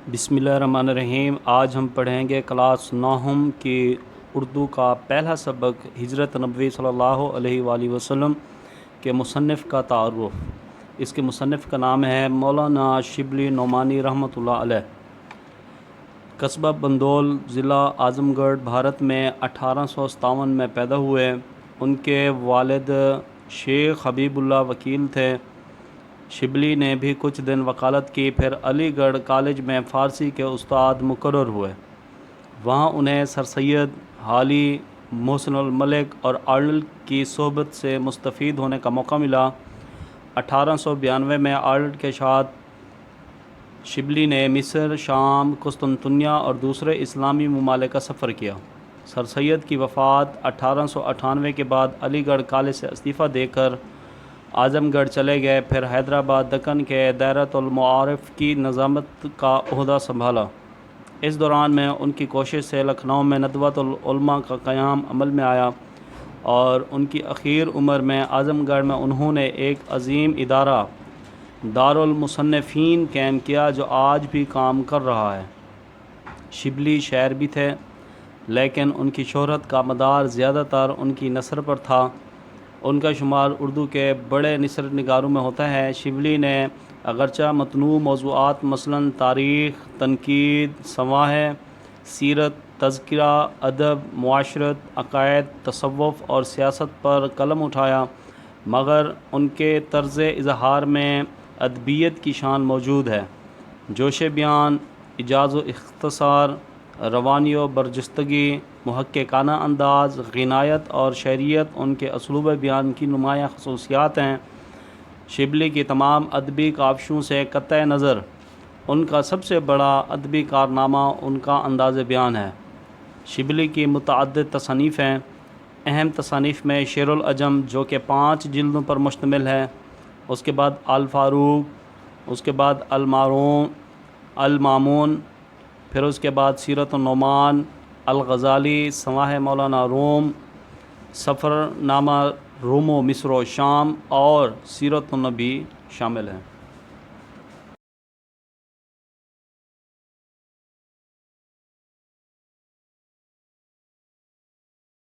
बिस्मिल्लाहिर्रहमानिर्रहीम। आज हम पढ़ेंगे क्लास नौम की उर्दू का पहला सबक हिजरत नबवी सल्लल्लाहु अलैहि वसल्लम के मुसन्निफ़ का तारुफ़। इसके मुसन्निफ़ का नाम है मौलाना शिबली नोमानी रहमतुल्लाह अलैह। कस्बा बंदोल, ज़िला आज़मगढ़, भारत में 1857 में पैदा हुए। उनके वालिद शेख हबीबुल्लाह वकील थे। शिबली ने भी कुछ दिन वकालत की, फिर अलीगढ़ कॉलेज में फ़ारसी के उस्ताद मुकर्रर हुए। वहाँ उन्हें सर सैयद हाली, मोहसिनुल मलिक और आर्नल्ड की सोहबत से मुस्तफ़ीद होने का मौका मिला। 1892 में आर्नल्ड के साथ शिबली ने मिस्र, शाम, कुस्तुनतुनिया और दूसरे इस्लामी ममालिक का सफ़र किया। सर सैयद की वफ़ात 1898 के बाद अलीगढ़ कॉलेज से इस्तीफ़ा देकर आज़मगढ़ चले गए। फिर हैदराबाद दक्कन के दायरतुल मआरिफ की नज़ामत का ओहदा संभाला। इस दौरान में उनकी कोशिश से लखनऊ में नदवतुल उलमा का क़याम अमल में आया और उनकी आखिर उम्र में आज़मगढ़ में उन्होंने एक अजीम इदारा दारुल मुसन्निफ़ीन कायम किया, जो आज भी काम कर रहा है। शिबली शायर भी थे, लेकिन उनकी शोहरत का मदार ज़्यादातर उनकी नसर पर था। उनका शुमार उर्दू के बड़े नसर निगारों में होता है। शिबली ने अगरचा मतनू मौज़ूआत मसलन तारीख़, तनकीद, सवाह, सीरत, तज़किरा, अदब, मुआशरत, अक़ायद, तसव्वुफ़ और सियासत पर कलम उठाया, मगर उनके तर्ज़ इज़हार में अदबियत की शान मौजूद है। जोश बयान, इजाज़ व इख्तिसार, रवानी व बरजस्तगी, मुहक्किकाना अंदाज़, ग़िनायत और शहरियत उनके असलूब बयान की नुमायाँ ख़ुसूसियात हैं। शिबली की तमाम अदबी काविशों से क़त्ए नज़र उनका सबसे बड़ा अदबी कारनामा उनका अंदाज़ बयान है। शिबली की मुतअद्दिद तसानीफ़ हैं। अहम तसानीफ़ में शेरुल अजम, जो कि 5 जिल्दों पर मुश्तमिल है, उसके बाद अल फ़ारूक, उसके बाद अल मामून, फिर उसके बाद सीरत नुमान, अल ग़ज़ाली, सवाह मौलाना रूम, सफ़रनामा रूम व मिस्र व शाम और सीरत नबी शामिल हैं।